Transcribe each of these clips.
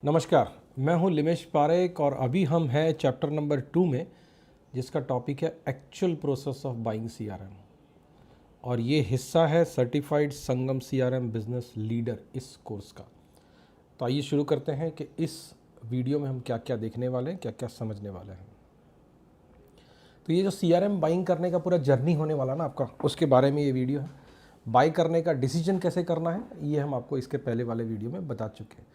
नमस्कार, मैं हूं लिमेश पारेख और अभी हम हैं चैप्टर नंबर 2 में, जिसका टॉपिक है actual process of buying CRM. और ये हिस्सा है सर्टिफाइड संगम सीआरएम बिजनेस लीडर इस कोर्स का। तो आइए शुरू करते हैं कि इस वीडियो में हम क्या क्या देखने वाले हैं, क्या क्या समझने वाले हैं। तो ये जो सीआरएम बाइंग करने का पूरा जर्नी होने वाला ना आपका, उसके बारे में ये वीडियो है। बाई करने का डिसीजन कैसे करना है ये हम आपको इसके पहले वाले वीडियो में बता चुके हैं।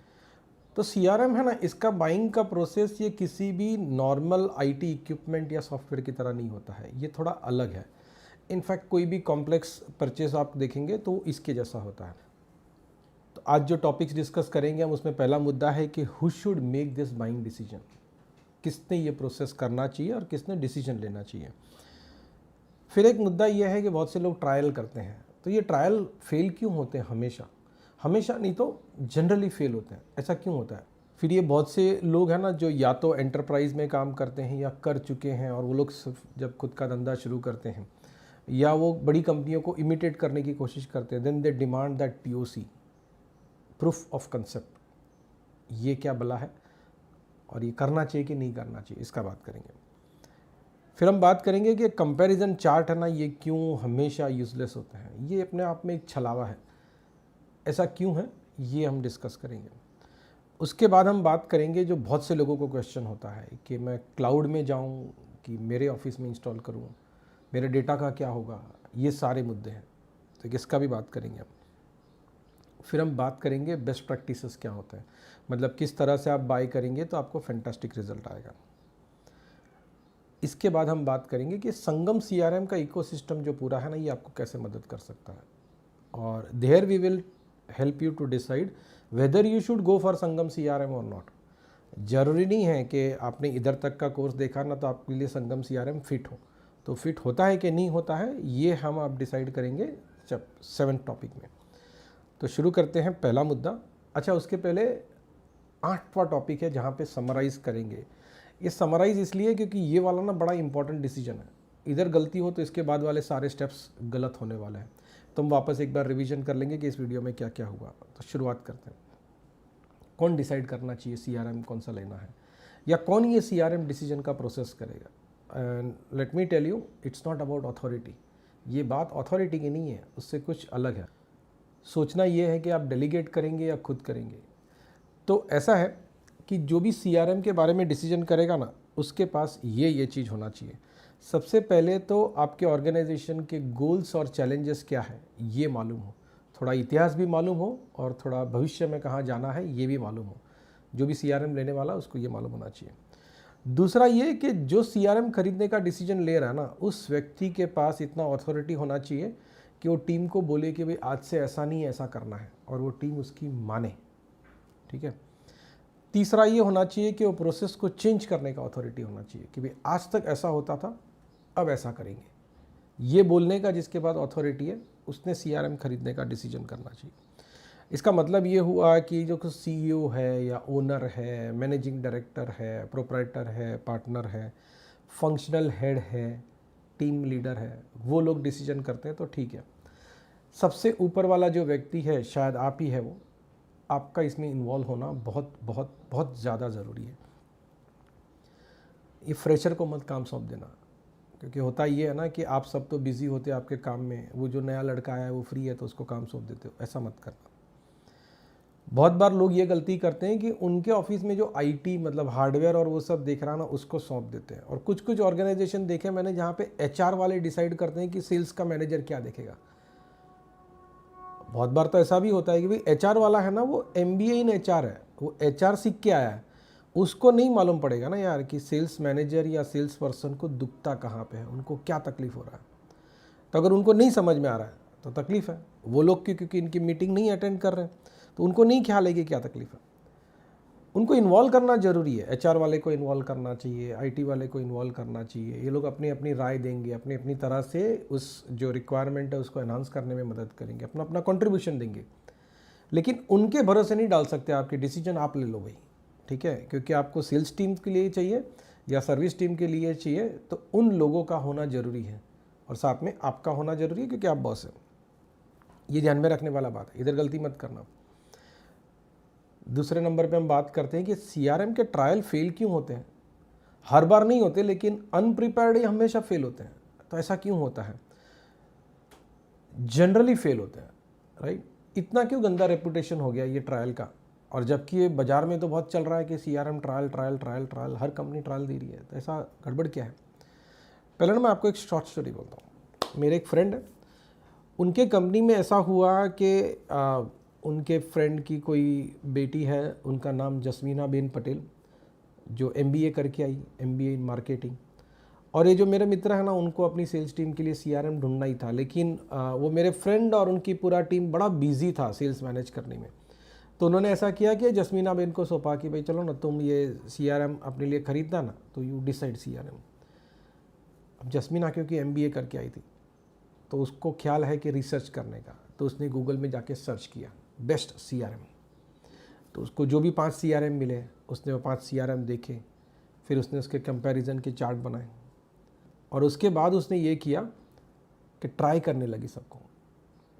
तो सीआरएम है ना, इसका बाइंग का प्रोसेस ये किसी भी नॉर्मल आईटी इक्विपमेंट या सॉफ्टवेयर की तरह नहीं होता है, ये थोड़ा अलग है। इनफैक्ट कोई भी कॉम्प्लेक्स परचेस आप देखेंगे तो इसके जैसा होता है। तो आज जो टॉपिक्स डिस्कस करेंगे हम, उसमें पहला मुद्दा है कि who should make this buying decision, किसने ये प्रोसेस करना चाहिए और किसने डिसीजन लेना चाहिए। फिर एक मुद्दा यह है कि बहुत से लोग ट्रायल करते हैं, तो ये ट्रायल फेल क्यों होते हैं? हमेशा नहीं तो जनरली फेल होते हैं, ऐसा क्यों होता है? फिर ये बहुत से लोग हैं ना जो या तो एंटरप्राइज में काम करते हैं या कर चुके हैं, और वो लोग जब खुद का धंधा शुरू करते हैं या वो बड़ी कंपनियों को इमिटेट करने की कोशिश करते हैं, then they demand that POC, proof of concept. ये क्या भला है और ये करना चाहिए कि नहीं करना चाहिए, इसका बात करेंगे। फिर हम बात करेंगे कि कंपैरिजन चार्ट है ना, ये क्यों हमेशा यूजलेस होते हैं। ये अपने आप में एक छलावा है, ऐसा क्यों है ये हम डिस्कस करेंगे। उसके बाद हम बात करेंगे जो बहुत से लोगों को क्वेश्चन होता है कि मैं क्लाउड में जाऊं कि मेरे ऑफिस में इंस्टॉल करूं, मेरे डेटा का क्या होगा। ये सारे मुद्दे हैं, तो इसका भी बात करेंगे हम। फिर हम बात करेंगे बेस्ट प्रैक्टिसेस क्या होते हैं, मतलब किस तरह से आप बाय करेंगे तो आपको फैंटास्टिक रिजल्ट आएगा। इसके बाद हम बात करेंगे कि संगम सीआरएम का इकोसिस्टम जो पूरा है ना, ये आपको कैसे मदद कर सकता है। और there we will help you to decide whether you should go for Sangam CRM or not. जरूरी नहीं है कि आपने इधर तक का कोर्स देखा ना तो आपके लिए संगम सीआरएम फिट हो, तो फिट होता है कि नहीं होता है ये हम आप डिसाइड करेंगे जब 7 टॉपिक में। तो शुरू करते हैं पहला मुद्दा। अच्छा, उसके पहले 8वां टॉपिक है जहाँ पे समराइज़ करेंगे। ये समराइज़ इसलिए क्योंकि ये वाला ना बड़ा इंपॉर्टेंट डिसीजन है, इधर गलती हो तो इसके बाद वाले सारे स्टेप्स गलत होने वाले हैं। तो हम वापस एक बार रिवीजन कर लेंगे कि इस वीडियो में क्या क्या हुआ। तो शुरुआत करते हैं। कौन डिसाइड करना चाहिए सीआरएम कौन सा लेना है, या कौन ये सीआरएम डिसीजन का प्रोसेस करेगा। And let me tell you, it's not about authority. ये बात अथॉरिटी की नहीं है, उससे कुछ अलग है। सोचना ये है कि आप डेलीगेट करेंगे या खुद करेंगे। तो ऐसा है कि जो भी सीआरएम के बारे में डिसीजन करेगा ना, उसके पास ये चीज़ होना चाहिए। सबसे पहले तो आपके ऑर्गेनाइजेशन के गोल्स और चैलेंजेस क्या है ये मालूम हो, थोड़ा इतिहास भी मालूम हो और थोड़ा भविष्य में कहाँ जाना है ये भी मालूम हो। जो भी सीआरएम लेने वाला उसको ये मालूम होना चाहिए। दूसरा ये कि जो सीआरएम खरीदने का डिसीजन ले रहा है ना, उस व्यक्ति के पास इतना अथॉरिटी होना चाहिए कि वो टीम को बोले कि भाई आज से ऐसा नहीं ऐसा करना है, और वो टीम उसकी माने। ठीक है। तीसरा ये होना चाहिए कि वो प्रोसेस को चेंज करने का अथॉरिटी होना चाहिए कि भाई आज तक ऐसा होता था, अब ऐसा करेंगे। ये बोलने का जिसके पास अथॉरिटी है उसने सीआरएम खरीदने का डिसीजन करना चाहिए। इसका मतलब ये हुआ कि जो सीईओ है या ओनर है, मैनेजिंग डायरेक्टर है, प्रोप्राइटर है, पार्टनर है, फंक्शनल हेड है, टीम लीडर है, वो लोग डिसीजन करते हैं तो ठीक है। सबसे ऊपर वाला जो व्यक्ति है, शायद आप ही है, वो आपका इसमें इन्वॉल्व होना बहुत बहुत बहुत ज़्यादा ज़रूरी है। ये फ्रेशर को मत काम सौंप देना, क्योंकि होता ये है ना कि आप सब तो बिज़ी होते हैं आपके काम में, वो जो नया लड़का आया है वो फ्री है तो उसको काम सौंप देते हो, ऐसा मत करना। बहुत बार लोग ये गलती करते हैं कि उनके ऑफिस में जो आईटी मतलब हार्डवेयर और वो सब देख रहा ना, उसको सौंप देते हैं। और कुछ कुछ ऑर्गेनाइजेशन देखे मैंने जहाँ पे एचआर वाले डिसाइड करते हैं कि सेल्स का मैनेजर क्या देखेगा। बहुत बार तो ऐसा भी होता है कि भाई एचआर वाला है ना, वो एमबीए इन एचआर है, वो एचआर सीख के आया है, उसको नहीं मालूम पड़ेगा ना यार कि सेल्स मैनेजर या सेल्स पर्सन को दुखता कहाँ पे है, उनको क्या तकलीफ हो रहा है। तो अगर उनको नहीं समझ में आ रहा है तो तकलीफ है। वो लोग क्योंकि इनकी मीटिंग नहीं अटेंड कर रहे हैं तो उनको नहीं ख्याल है कि क्या तकलीफ है। उनको इन्वॉल्व करना ज़रूरी है, एचआर वाले को इन्वॉल्व करना चाहिए, आईटी वाले को इन्वॉल्व करना चाहिए। ये लोग अपनी अपनी राय देंगे, अपनी अपनी तरह से उस जो रिक्वायरमेंट है उसको एनहांस करने में मदद करेंगे, अपना अपना कंट्रीब्यूशन देंगे। लेकिन उनके भरोसे नहीं डाल सकते आपके डिसीजन, आप ले लो भाई, ठीक है। क्योंकि आपको सेल्स टीम के लिए चाहिए या सर्विस टीम के लिए चाहिए, तो उन लोगों का होना ज़रूरी है और साथ में आपका होना ज़रूरी है, क्योंकि आप बॉस हैं। ये ध्यान में रखने वाला बात है, इधर गलती मत करना। दूसरे नंबर पे हम बात करते हैं कि CRM के ट्रायल फेल क्यों होते हैं। हर बार नहीं होते, लेकिन अनप्रिपेयर्ड ही हमेशा फेल होते हैं। तो ऐसा क्यों होता है? जनरली फेल होते हैं, राइट। इतना क्यों गंदा रेपुटेशन हो गया ये ट्रायल का, और जबकि ये बाजार में तो बहुत चल रहा है कि CRM trial trial trial trial, हर कंपनी ट्रायल दे रही है। तो ऐसा गड़बड़ क्या है? पहले ना मैं आपको एक शॉर्ट स्टोरी बोलता हूँ। मेरे एक फ्रेंड है, उनके कंपनी में ऐसा हुआ कि उनके फ्रेंड की कोई बेटी है, उनका नाम जस्मीना बेन पटेल, जो MBA करके आई, MBA इन मार्केटिंग। और ये जो मेरे मित्र है ना, उनको अपनी सेल्स टीम के लिए CRM ढूंढना ही था, लेकिन वो मेरे फ्रेंड और उनकी पूरा टीम बड़ा बिजी था सेल्स मैनेज करने में। तो उन्होंने ऐसा किया कि जस्मीना बेन को सौंपा कि भाई चलो ना, तुम ये CRM अपने लिए खरीदना ना, तो यू डिसाइड CRM। अब जस्मीना क्योंकि MBA करके आई थी, तो उसको ख्याल है कि रिसर्च करने का, तो उसने गूगल में जाके सर्च किया बेस्ट CRM। तो उसको जो भी 5 CRM मिले, उसने वो 5 CRM देखे, फिर उसने उसके कंपैरिजन के चार्ट बनाए, और उसके बाद उसने ये किया कि ट्राई करने लगी सबको,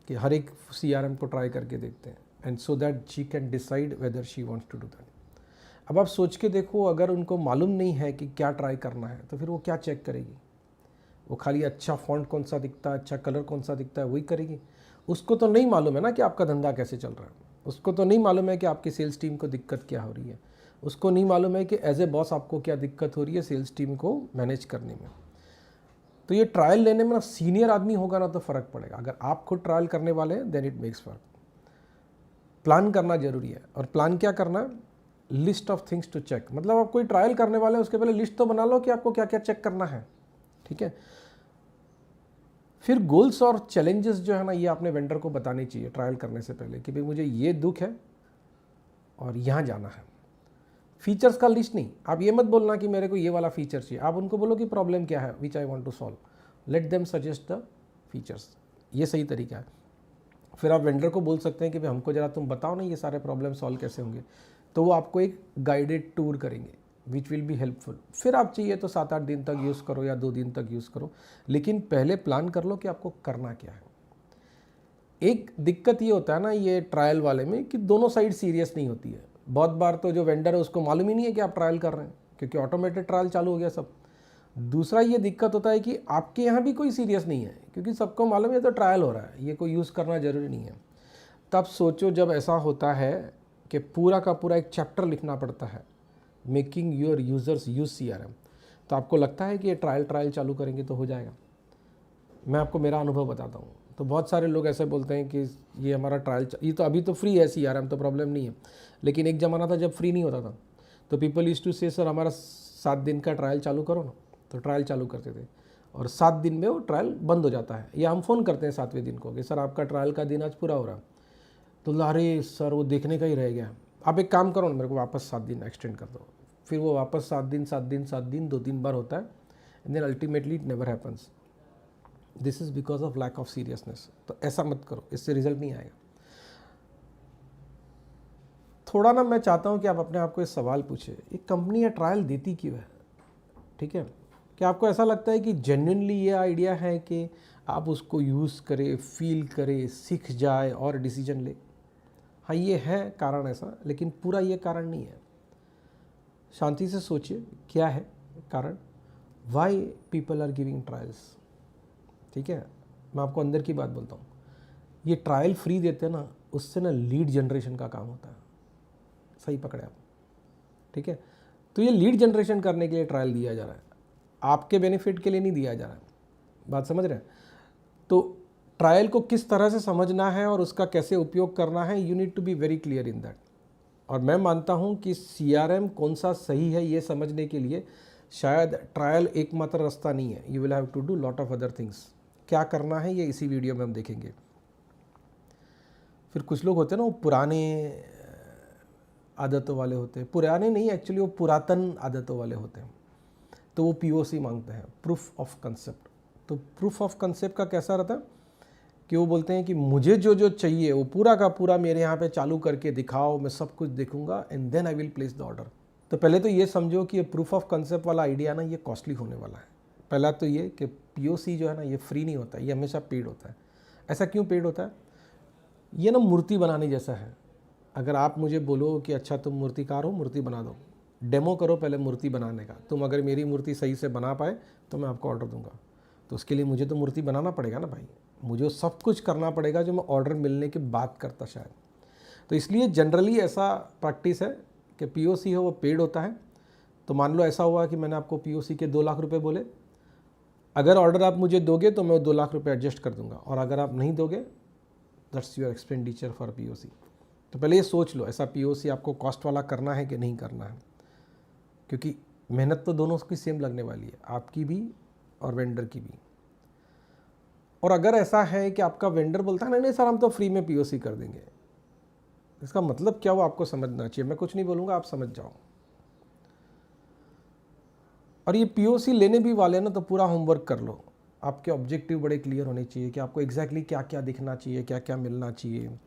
कि हर एक CRM को ट्राई करके देखते हैं, and so that she can decide whether she wants to do that. अब आप सोच के देखो, अगर उनको मालूम नहीं है कि क्या ट्राई करना है, तो फिर वो क्या चेक करेगी? वो खाली अच्छा फॉन्ट कौन सा दिखता है, अच्छा कलर कौन सा दिखता है, वही करेगी। उसको तो नहीं मालूम है ना कि आपका धंधा कैसे चल रहा है। उसको तो नहीं मालूम है कि आपकी सेल्स टीम को दिक्कत क्या हो रही है। उसको नहीं मालूम है कि एज ए बॉस आपको क्या दिक्कत हो रही है सेल्स टीम को मैनेज करने में। तो ये ट्रायल लेने में ना, सीनियर आदमी होगा ना तो फ़र्क पड़ेगा। अगर आप खुद ट्रायल करने वाले हैं, देन इट मेक्स फर्क। प्लान करना जरूरी है। और प्लान क्या करना है? List of things to check. मतलब आप कोई ट्रायल करने वाले हैं, उसके पहले लिस्ट तो बना लो कि आपको क्या क्या चेक करना है, ठीक है। फिर गोल्स और चैलेंजेस जो है ना, ये आपने वेंडर को बताने चाहिए ट्रायल करने से पहले, कि भाई मुझे ये दुख है और यहाँ जाना है। फीचर्स का लिस्ट नहीं, आप ये मत बोलना कि मेरे को ये वाला फीचर चाहिए। आप उनको बोलो कि प्रॉब्लम क्या है, which I want to solve, let them suggest the features. ये सही तरीका है। फिर आप वेंडर को बोल सकते हैं कि भाई हमको ज़रा तुम बताओ ना ये सारे प्रॉब्लम सॉल्व कैसे होंगे। तो वो आपको एक गाइडेड टूर करेंगे, विच विल बी हेल्पफुल। फिर आप चाहिए तो 7-8 दिन तक यूज़ करो या 2 दिन तक यूज़ करो, लेकिन पहले प्लान कर लो कि आपको करना क्या है। एक दिक्कत ये होता है ना ये ट्रायल वाले में, कि दोनों साइड सीरियस नहीं होती है। बहुत बार तो जो वेंडर है उसको मालूम ही नहीं है कि आप ट्रायल कर रहे हैं, क्योंकि ऑटोमेटेड ट्रायल चालू हो गया सब। दूसरा ये दिक्कत होता है कि आपके यहाँ भी कोई सीरियस नहीं है, क्योंकि सबको मालूम है तो ट्रायल हो रहा है, ये कोई यूज़ करना ज़रूरी नहीं है। तब सोचो जब ऐसा होता है कि पूरा का पूरा एक चैप्टर लिखना पड़ता है, making your users use CRM, तो आपको लगता है कि ये ट्रायल चालू करेंगे तो हो जाएगा? मैं आपको मेरा अनुभव बताता हूँ। तो बहुत सारे लोग ऐसे बोलते हैं कि ये हमारा ट्रायल, ये तो अभी तो फ्री है CRM, तो प्रॉब्लम नहीं है। लेकिन एक ज़माना था जब फ्री नहीं होता था, तो पीपल यूज्ड टू से सर हमारा 7 दिन का ट्रायल चालू करो ना। तो ट्रायल चालू करते थे, और 7 दिन में वो ट्रायल बंद हो जाता है, या हम फ़ोन करते हैं 7वें दिन को कि सर आपका ट्रायल का दिन आज पूरा हो रहा। तो अरे सर वो देखने का ही रह गया, आप एक काम करो ना, मेरे को वापस 7 दिन एक्सटेंड कर दो। फिर वो वापस 7 दिन 7 दिन 7 दिन 2-3 बार होता है, and then ultimately it never happens. This is because of lack of seriousness. तो ऐसा मत करो, इससे रिजल्ट नहीं आएगा। थोड़ा ना मैं चाहता हूँ कि आप अपने आप को एक सवाल पूछे, एक कंपनी या ट्रायल देती क्यों है, ठीक है। क्या आपको ऐसा लगता है कि जेन्युइनली ये आइडिया है कि आप उसको यूज़ करें, फील करें, सीख जाए और डिसीजन ले? हाँ ये है कारण ऐसा, लेकिन पूरा ये कारण नहीं है। शांति से सोचिए क्या है कारण, why people are giving trials, ठीक है। मैं आपको अंदर की बात बोलता हूँ, ये ट्रायल फ्री देते हैं ना, उससे ना लीड जनरेशन का काम होता है। सही पकड़े आप, ठीक है। तो ये लीड जनरेशन करने के लिए ट्रायल दिया जा रहा है, आपके बेनिफिट के लिए नहीं दिया जा रहा है। बात समझ रहे हैं? तो ट्रायल को किस तरह से समझना है और उसका कैसे उपयोग करना है, you need to be very clear in that. और मैं मानता हूँ कि CRM कौन सा सही है ये समझने के लिए शायद ट्रायल एकमात्र रास्ता नहीं है। You will have to do lot of other things. क्या करना है ये इसी वीडियो में हम देखेंगे। फिर कुछ लोग होते हैं ना, वो पुराने आदतों वाले होते हैं, पुराने नहीं एक्चुअली वो पुरातन आदतों वाले होते हैं, तो वो POC मांगते हैं, प्रूफ ऑफ कंसेप्ट। तो प्रूफ ऑफ कंसेप्ट का कैसा रहता है कि वो बोलते हैं कि मुझे जो जो चाहिए वो पूरा का पूरा मेरे यहाँ पे चालू करके दिखाओ, मैं सब कुछ देखूंगा and then I will place the order. तो पहले तो ये समझो कि ये प्रूफ ऑफ कंसेप्ट वाला आइडिया ना ये कॉस्टली होने वाला है। पहला तो ये कि POC जो है ना ये फ्री नहीं होता, ये हमेशा पेड होता है। ऐसा क्यों पेड होता है? ये ना मूर्ति बनाने जैसा है। अगर आप मुझे बोलो कि अच्छा तुम मूर्तिकार हो, मूर्ति बना दो, डेमो करो पहले मूर्ति बनाने का, तुम अगर मेरी मूर्ति सही से बना पाए तो मैं आपको ऑर्डर दूंगा। तो उसके लिए मुझे तो मूर्ति बनाना पड़ेगा ना भाई, मुझे वो सब कुछ करना पड़ेगा जो मैं ऑर्डर मिलने के बाद करता शायद। तो इसलिए जनरली ऐसा प्रैक्टिस है कि पीओसी हो वो पेड होता है। तो मान लो ऐसा हुआ कि मैंने आपको पीओसी के 2 लाख रुपए बोले, अगर ऑर्डर आप मुझे दोगे तो मैं 2 लाख रुपए एडजस्ट कर दूंगा, और अगर आप नहीं दोगे that's your expenditure for POC. तो पहले ये सोच लो ऐसा पीओसी आपको कॉस्ट वाला करना है कि नहीं करना है, क्योंकि मेहनत तो दोनों की सेम लगने वाली है, आपकी भी और वेंडर की भी। और अगर ऐसा है कि आपका वेंडर बोलता है नहीं नहीं सर हम तो फ्री में पीओसी कर देंगे, इसका मतलब क्या वो आपको समझना चाहिए। मैं कुछ नहीं बोलूँगा, आप समझ जाओ। और ये पीओसी लेने भी वाले ना तो पूरा होमवर्क कर लो, आपके ऑब्जेक्टिव बड़े क्लियर होने चाहिए कि आपको एग्जैक्टली क्या क्या दिखना चाहिए, क्या क्या मिलना चाहिए।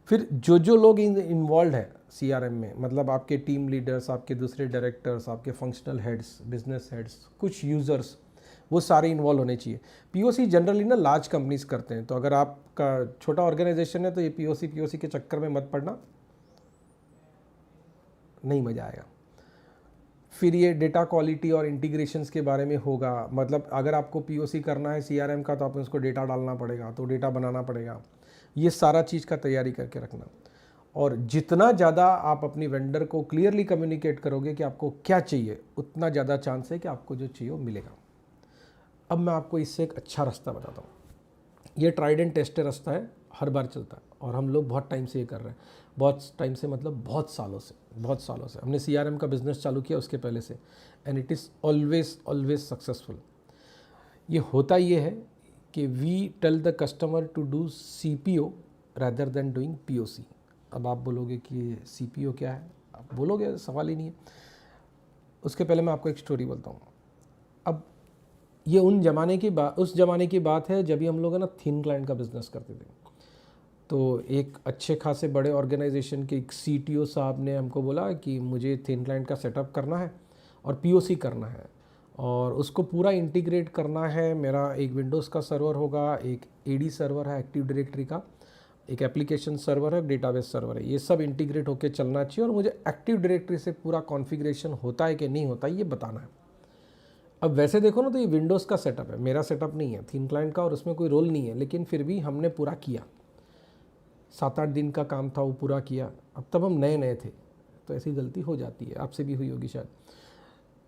फिर जो लोग इन्वॉल्व है सीआरएम में, मतलब आपके टीम लीडर्स, आपके दूसरे डायरेक्टर्स, आपके फंक्शनल हेड्स, बिजनेस हेड्स, कुछ यूज़र्स, वो सारे इन्वॉल्व होने चाहिए। पीओसी जनरली ना लार्ज कंपनीज करते हैं, तो अगर आपका छोटा ऑर्गेनाइजेशन है तो ये पीओसी के चक्कर में मत पड़ना, नहीं मज़ा आएगा। फिर ये डेटा क्वालिटी और इंटीग्रेशंस के बारे में होगा, मतलब अगर आपको पीओसी करना है सीआरएम का तो आपको उसको डेटा डालना पड़ेगा, तो डेटा बनाना पड़ेगा, ये सारा चीज़ का तैयारी करके रखना। और जितना ज़्यादा आप अपनी वेंडर को क्लियरली कम्युनिकेट करोगे कि आपको क्या चाहिए, उतना ज़्यादा चांस है कि आपको जो चाहिए वो मिलेगा। अब मैं आपको इससे एक अच्छा रास्ता बताता हूँ। ये ट्राइड एंड टेस्टेड रास्ता है, हर बार चलता है, और हम लोग बहुत टाइम से ये कर रहे हैं। बहुत टाइम से मतलब बहुत सालों से हमने सीआरएम का बिज़नेस चालू किया उसके पहले से, and it is always successful. ये होता ये है कि we tell the customer to do CPO rather than doing POC. अब आप बोलोगे कि सीपीओ क्या है, आप बोलोगे, सवाल ही नहीं है। उसके पहले मैं आपको एक स्टोरी बोलता हूँ। अब ये उस ज़माने की बात है जब भी हम लोग है ना थिन क्लाइंट का बिज़नेस करते थे। तो एक अच्छे खासे बड़े ऑर्गेनाइजेशन के एक सीटीओ साहब ने हमको बोला कि मुझे थिन क्लाइंट का सेटअप करना है और पीओसी करना है, और उसको पूरा इंटीग्रेट करना है। मेरा एक विंडोज़ का सर्वर होगा, एक एडी सर्वर है एक्टिव डायरेक्टरी का, एक एप्लीकेशन सर्वर है, डेटाबेस सर्वर है, ये सब इंटीग्रेट होकर चलना चाहिए, और मुझे एक्टिव डायरेक्टरी से पूरा कॉन्फ़िगरेशन होता है कि नहीं होता है ये बताना है। अब वैसे देखो ना तो ये विंडोज़ का सेटअप है, मेरा सेटअप नहीं है, थिन क्लाइंट का, और उसमें कोई रोल नहीं है, लेकिन फिर भी हमने पूरा किया। 7-8 दिन का काम था, वो पूरा किया। अब तब हम नए थे तो ऐसी गलती हो जाती है, आपसे भी हुई होगी शायद।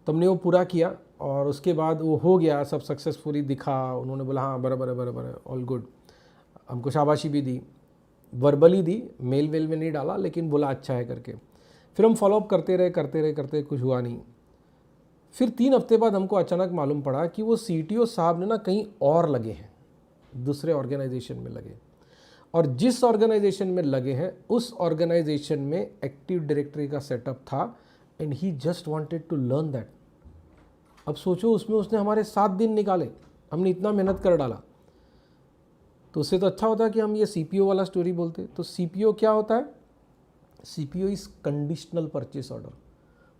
तो हमने वो पूरा किया, और उसके बाद वो हो गया, सब सक्सेसफुली दिखा, उन्होंने बोला हाँ बराबर ऑल गुड, हमको शाबाशी भी दी, वर्बली दी, मेल वेल में नहीं डाला, लेकिन बोला अच्छा है करके। फिर हम फॉलोअप करते रहे, कुछ हुआ नहीं। फिर 3 हफ्ते बाद हमको अचानक मालूम पड़ा कि वो सीटीओ साहब ने ना कहीं और लगे हैं, दूसरे ऑर्गेनाइजेशन में लगे, और जिस ऑर्गेनाइजेशन में लगे हैं उस ऑर्गेनाइजेशन में एक्टिव डायरेक्टरी का सेटअप था, and he just wanted to learn that. अब सोचो, उसमें उसने हमारे 7 दिन निकाले, हमने इतना मेहनत कर डाला। तो उससे तो अच्छा होता है कि हम ये सीपीओ वाला स्टोरी बोलते। तो सीपीओ क्या होता है? CPO is conditional purchase order,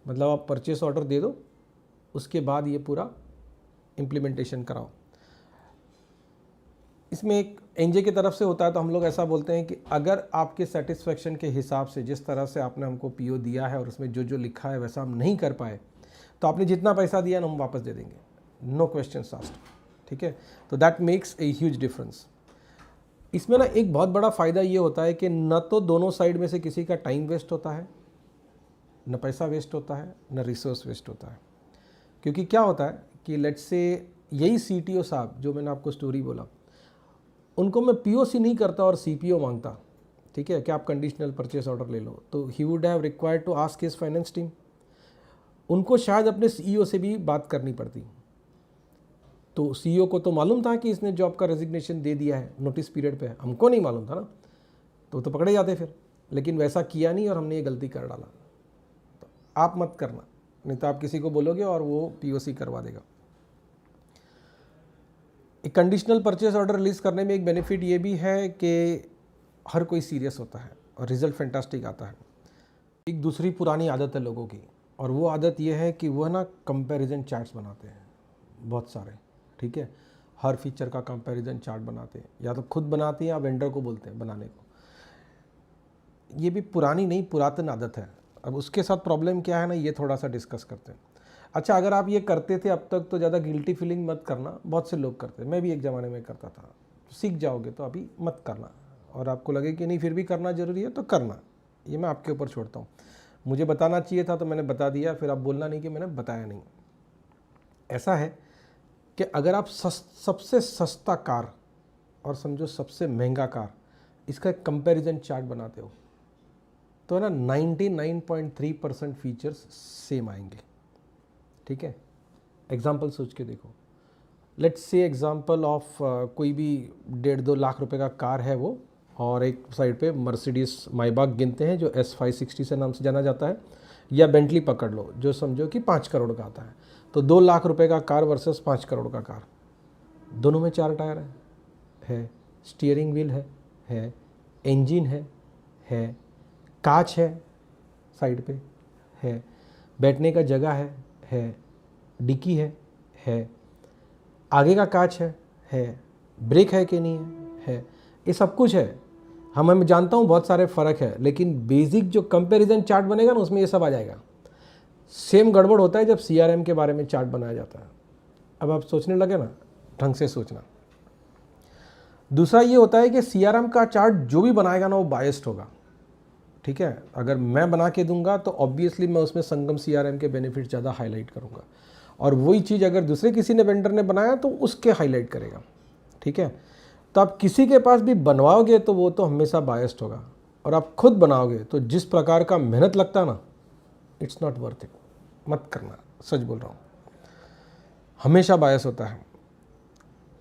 मतलब आप परचेस ऑर्डर दे दो, उसके बाद ये पूरा इम्प्लीमेंटेशन कराओ। इसमें एक एनजे की तरफ से होता है, तो हम लोग ऐसा बोलते हैं कि अगर आपके सेटिस्फेक्शन के हिसाब से, जिस तरह से आपने हमको पीओ दिया है और उसमें जो जो लिखा है वैसा हम नहीं कर पाए, तो आपने जितना पैसा दिया ना हम वापस दे देंगे, नो क्वेश्चंस आस्क्ड, ठीक है। तो that makes a huge difference. इसमें ना एक बहुत बड़ा फ़ायदा ये होता है कि न तो दोनों साइड में से किसी का टाइम वेस्ट होता है, न पैसा वेस्ट होता है, न रिसोर्स वेस्ट होता है। क्योंकि क्या होता है कि लेट्स से यही सीटीओ साहब जो मैंने आपको स्टोरी बोला, उनको मैं पीओसी नहीं करता और सीपीओ मांगता, ठीक है, कि आप कंडीशनल परचेस ऑर्डर ले लो, तो he would have required to ask his finance team. उनको शायद अपने सीईओ से भी बात करनी पड़ती। तो सीईओ को तो मालूम था कि इसने जॉब का रेजिग्नेशन दे दिया है नोटिस पीरियड पे, हमको नहीं मालूम था ना, तो पकड़े जाते फिर। लेकिन वैसा किया नहीं और हमने ये गलती कर डाला। तो आप मत करना, नहीं तो आप किसी को बोलोगे और वो पीओसी करवा देगा। एक कंडीशनल परचेस ऑर्डर रिलीज़ करने में एक बेनिफिट ये भी है कि हर कोई सीरियस होता है और रिजल्ट फैंटास्टिक आता है। एक दूसरी पुरानी आदत है लोगों की, और वो आदत ये है कि वह ना कंपैरिजन चार्ट्स बनाते हैं बहुत सारे, ठीक है, हर फीचर का कंपैरिजन चार्ट बनाते हैं, या तो खुद बनाते हैं या वेंडर को बोलते हैं बनाने को। ये भी पुरानी नहीं पुरातन आदत है। अब उसके साथ प्रॉब्लम क्या है ना, ये थोड़ा सा डिस्कस करते हैं। अच्छा, अगर आप ये करते थे अब तक तो ज़्यादा गिल्टी फीलिंग मत करना, बहुत से लोग करते हैं, मैं भी एक ज़माने में करता था। सीख जाओगे तो अभी मत करना, और आपको लगे कि नहीं फिर भी करना ज़रूरी है तो करना, ये मैं आपके ऊपर छोड़ता हूँ। मुझे बताना चाहिए था तो मैंने बता दिया, फिर आप बोलना नहीं कि मैंने बताया नहीं। ऐसा है कि अगर आप सबसे सस्ता कार और समझो सबसे महंगा कार, इसका एक कंपैरिजन चार्ट बनाते हो तो है ना 99.3% फीचर्स सेम आएंगे। ठीक है, एग्जाम्पल सोच के देखो। लेट्स से एग्जाम्पल ऑफ कोई भी 1.5-2 लाख रुपए का कार है वो, और एक साइड पे मर्सिडीज माइबाग गिनते हैं जो S560 से नाम से जाना जाता है, या बेंटली पकड़ लो जो समझो कि 5 करोड़ का आता है। तो 2 लाख रुपए का कार वर्सेस 5 करोड़ का कार, दोनों में 4 टायर है, स्टीयरिंग व्हील है, इंजन है, कांच है साइड पे है, बैठने का जगह है, डिक्की है, आगे का कांच है, ब्रेक है कि नहीं है, ये सब कुछ है। मैं जानता हूँ बहुत सारे फ़र्क है, लेकिन बेसिक जो कंपैरिजन चार्ट बनेगा ना उसमें ये सब आ जाएगा। सेम गड़बड़ होता है जब CRM के बारे में चार्ट बनाया जाता है। अब आप सोचने लगे ना, ढंग से सोचना। दूसरा ये होता है कि CRM का चार्ट जो भी बनाएगा ना वो बायस्ड होगा। ठीक है, अगर मैं बना के दूंगा तो ऑब्वियसली मैं उसमें संगम CRM के बेनिफिट ज़्यादा हाईलाइट करूंगा, और वही चीज़ अगर दूसरे किसी ने वेंडर ने बनाया तो उसके हाईलाइट करेगा। ठीक है, तो आप किसी के पास भी बनवाओगे तो वो तो हमेशा बायस्ड होगा, और आप खुद बनाओगे तो जिस प्रकार का मेहनत लगता है ना, इट्स नॉट वर्थ इट, मत करना, सच बोल रहा हूँ, हमेशा बायस होता है।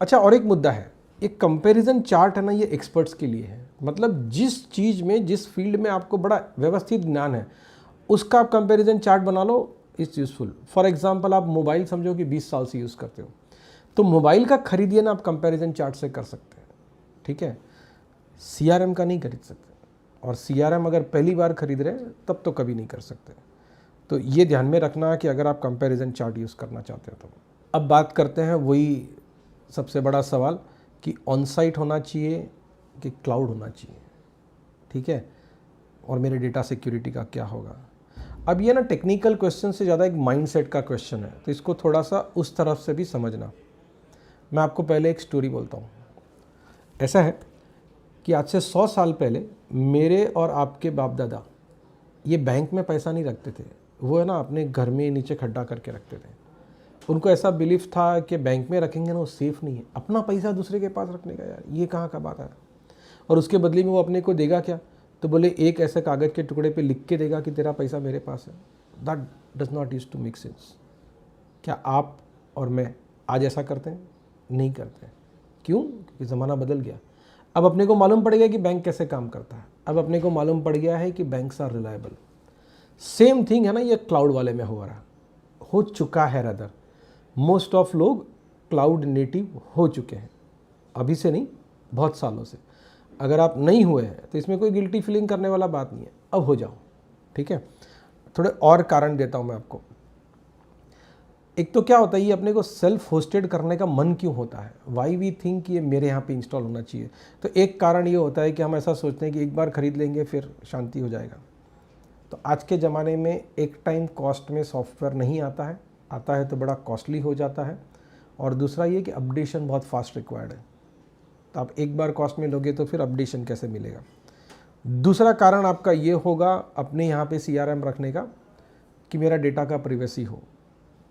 अच्छा, और एक मुद्दा है, एक कंपैरिजन चार्ट है ना, ये एक्सपर्ट्स के लिए है। मतलब जिस चीज़ में जिस फील्ड में आपको बड़ा व्यवस्थित ज्ञान है उसका आप कंपैरिजन चार्ट बना लो, इट्स यूज़फुल। फॉर एग्जांपल आप मोबाइल समझो कि 20 साल से यूज़ करते हो, तो मोबाइल का खरीदिए ना आप कंपैरिजन चार्ट से कर सकते हैं। ठीक है, CRM का नहीं खरीद सकते, और CRM अगर पहली बार खरीद रहे हैं तब तो कभी नहीं कर सकते। तो ये ध्यान में रखना कि अगर आप कंपैरिजन चार्ट यूज़ करना चाहते हो तो। अब बात करते हैं वही सबसे बड़ा सवाल कि ऑन साइट होना चाहिए कि क्लाउड होना चाहिए। ठीक है, और मेरे डेटा सिक्योरिटी का क्या होगा। अब ये ना टेक्निकल क्वेश्चन से ज़्यादा एक माइंडसेट का क्वेश्चन है, तो इसको थोड़ा सा उस तरफ से भी समझना। मैं आपको पहले एक स्टोरी बोलता हूँ। ऐसा है कि आज से 100 साल पहले मेरे और आपके बाप दादा ये बैंक में पैसा नहीं रखते थे, वो है ना अपने घर में नीचे खड्डा करके रखते थे। उनको ऐसा बिलीफ था कि बैंक में रखेंगे ना वो सेफ़ नहीं है, अपना पैसा दूसरे के पास रखने का, यार ये कहाँ का बात है। और उसके बदले में वो अपने को देगा क्या, तो बोले एक ऐसे कागज़ के टुकड़े पे लिख के देगा कि तेरा पैसा मेरे पास है। That does not use to make sense. क्या आप और मैं आज ऐसा करते हैं? नहीं करते हैं। क्यों? क्योंकि ज़माना बदल गया। अब अपने को मालूम पड़ गया कि बैंक कैसे काम करता है, अब अपने को मालूम पड़ गया है कि banks are reliable. Same thing है ना ये क्लाउड वाले में हो चुका है। रदर मोस्ट ऑफ लोग क्लाउड नेटिव हो चुके हैं, अभी से नहीं बहुत सालों से। अगर आप नहीं हुए हैं तो इसमें कोई गिल्टी फीलिंग करने वाला बात नहीं है, अब हो जाओ। ठीक है, थोड़े और कारण देता हूं मैं आपको। एक तो क्या होता है, ये अपने को सेल्फ होस्टेड करने का मन क्यों होता है, वाई वी थिंक ये मेरे यहाँ पे इंस्टॉल होना चाहिए। तो एक कारण ये होता है कि हम ऐसा सोचते हैं कि एक बार खरीद लेंगे फिर शांति हो जाएगा। तो आज के ज़माने में एक टाइम कॉस्ट में सॉफ्टवेयर नहीं आता है तो बड़ा कॉस्टली हो जाता है, और दूसरा ये कि अपडेशन बहुत फास्ट रिक्वायर्ड है। तो आप एक बार कॉस्ट में लोगे तो फिर अपडेशन कैसे मिलेगा। दूसरा कारण आपका ये होगा अपने यहाँ पे CRM रखने का कि मेरा डेटा का प्राइवेसी हो।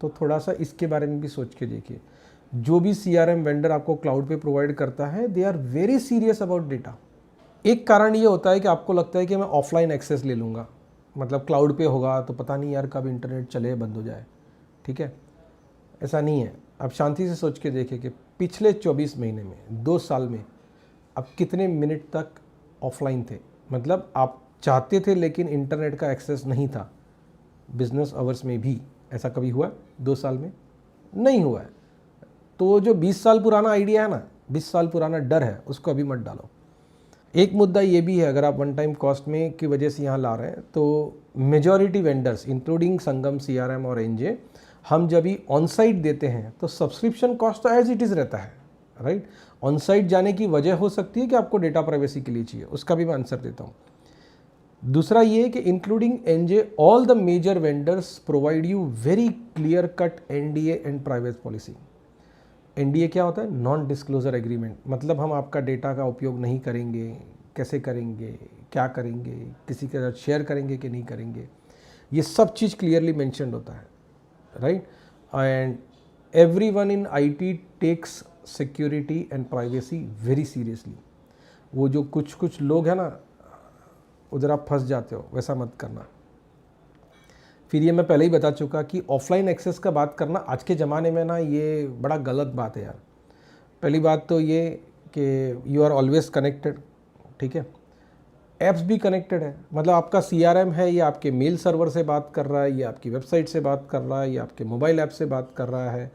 तो थोड़ा सा इसके बारे में भी सोच के देखिए। जो भी CRM वेंडर आपको क्लाउड पे प्रोवाइड करता है, they are very serious about data. एक कारण ये होता है कि आपको लगता है कि मैं ऑफलाइन एक्सेस ले लूँगा, मतलब क्लाउड पे होगा तो पता नहीं यार कब इंटरनेट चले बंद हो जाए। ठीक है, ऐसा नहीं है। आप शांति से सोच के देखिए कि पिछले 24 महीने में 2 साल में आप कितने मिनट तक ऑफलाइन थे, मतलब आप चाहते थे लेकिन इंटरनेट का एक्सेस नहीं था बिजनेस आवर्स में भी। ऐसा कभी हुआ 2 साल में? नहीं हुआ है। तो जो 20 साल पुराना आइडिया है ना, 20 साल पुराना डर है, उसको अभी मत डालो। एक मुद्दा ये भी है, अगर आप वन टाइम कॉस्ट में की वजह से यहाँ ला रहे हैं तो मेजॉरिटी वेंडर्स इंक्लूडिंग संगम, CRM और NJ, हम जब भी ऑन साइट देते हैं तो सब्सक्रिप्शन कॉस्ट तो एज इट इज़ रहता है, राइट। ऑन साइट जाने की वजह हो सकती है कि आपको डेटा प्राइवेसी के लिए चाहिए, उसका भी मैं आंसर देता हूँ। दूसरा ये कि including NJ all the major vendors provide you very clear cut NDA and privacy policy. NDA क्या होता है? नॉन डिस्क्लोजर एग्रीमेंट, मतलब हम आपका डेटा का उपयोग नहीं करेंगे, कैसे करेंगे, क्या करेंगे, किसी के साथ शेयर करेंगे कि नहीं करेंगे, ये सब चीज़ क्लियरली मेंशन्ड होता है, right. And everyone in IT takes security and privacy very seriously. वो जो कुछ कुछ लोग हैं ना, उधर आप फंस जाते हो, वैसा मत करना। फिर ये मैं पहले ही बता चुका कि ऑफलाइन एक्सेस का बात करना आज के ज़माने में ना ये बड़ा गलत बात है यार। पहली बात तो ये कि यू आर ऑलवेज कनेक्टेड, ठीक है। ऐप्स भी कनेक्टेड है, मतलब आपका CRM है, ये आपके मेल सर्वर से बात कर रहा है, ये आपकी वेबसाइट से बात कर रहा है, ये आपके मोबाइल ऐप से बात कर रहा है,